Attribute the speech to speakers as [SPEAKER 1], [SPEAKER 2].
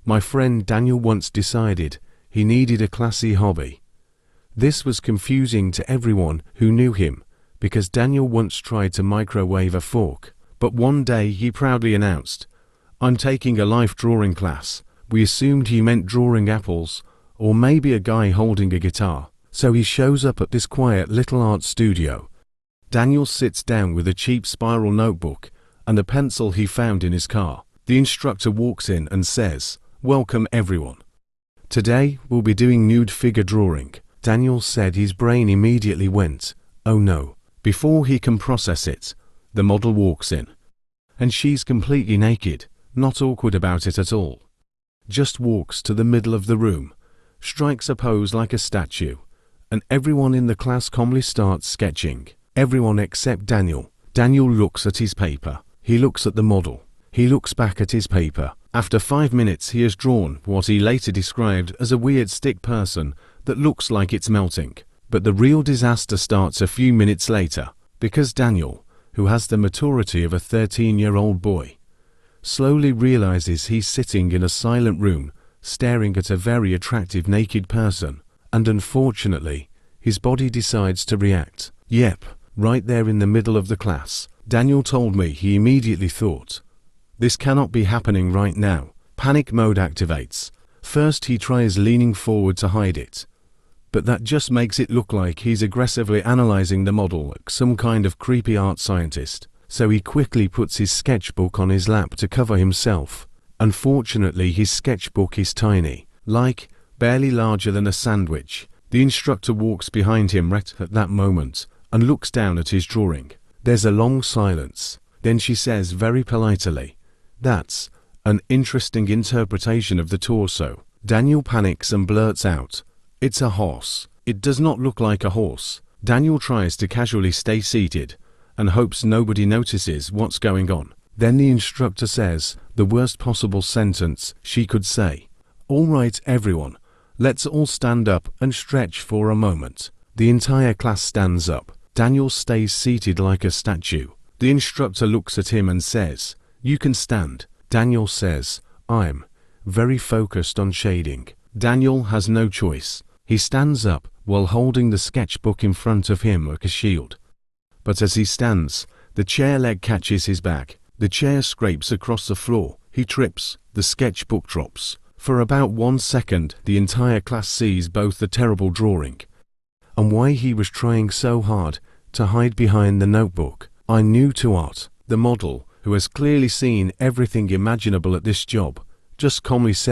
[SPEAKER 1] My friend Daniel once decided he needed a classy hobby. This was confusing to everyone who knew him, because Daniel once tried to microwave a fork, but one day he proudly announced, "I'm taking a life drawing class." We assumed he meant drawing apples, or maybe a guy holding a guitar, so he shows up at this quiet little art studio. Daniel sits down with a cheap spiral notebook and a pencil he found in his car. The instructor walks in and says, "Welcome everyone. Today we'll be doing nude figure drawing." Daniel said his brain immediately went, "Oh no." Before he can process it, the model walks in. And she's completely naked, not awkward about it at all. Just walks to the middle of the room, strikes a pose like a statue, and everyone in the class calmly starts sketching. Everyone except Daniel. Daniel looks at his paper. He looks at the model. He looks back at his paper. After 5 minutes he has drawn what he later described as a weird stick person that looks like it's melting. But the real disaster starts a few minutes later, because Daniel, who has the maturity of a 13-year-old boy, slowly realizes he's sitting in a silent room staring at a very attractive naked person, and unfortunately, his body decides to react. Yep, right there in the middle of the class. Daniel told me he immediately thought, "This cannot be happening right now." Panic mode activates. First he tries leaning forward to hide it, but that just makes it look like he's aggressively analyzing the model like some kind of creepy art scientist. So he quickly puts his sketchbook on his lap to cover himself. Unfortunately, his sketchbook is tiny, like barely larger than a sandwich. The instructor walks behind him right at that moment and looks down at his drawing. There's a long silence. Then she says very politely, "That's an interesting interpretation of the torso." Daniel panics and blurts out, "It's a horse." It does not look like a horse. Daniel tries to casually stay seated and hopes nobody notices what's going on. Then the instructor says the worst possible sentence she could say. "All right, everyone, let's all stand up and stretch for a moment." The entire class stands up. Daniel stays seated like a statue. The instructor looks at him and says, "You can stand." Daniel says, "I'm very focused on shading." Daniel has no choice. He stands up while holding the sketchbook in front of him like a shield. But as he stands, the chair leg catches his back. The chair scrapes across the floor. He trips. The sketchbook drops. For about 1 second, the entire class sees both the terrible drawing and why he was trying so hard to hide behind the notebook. I knew to art. The model, who has clearly seen everything imaginable at this job, just calmly said,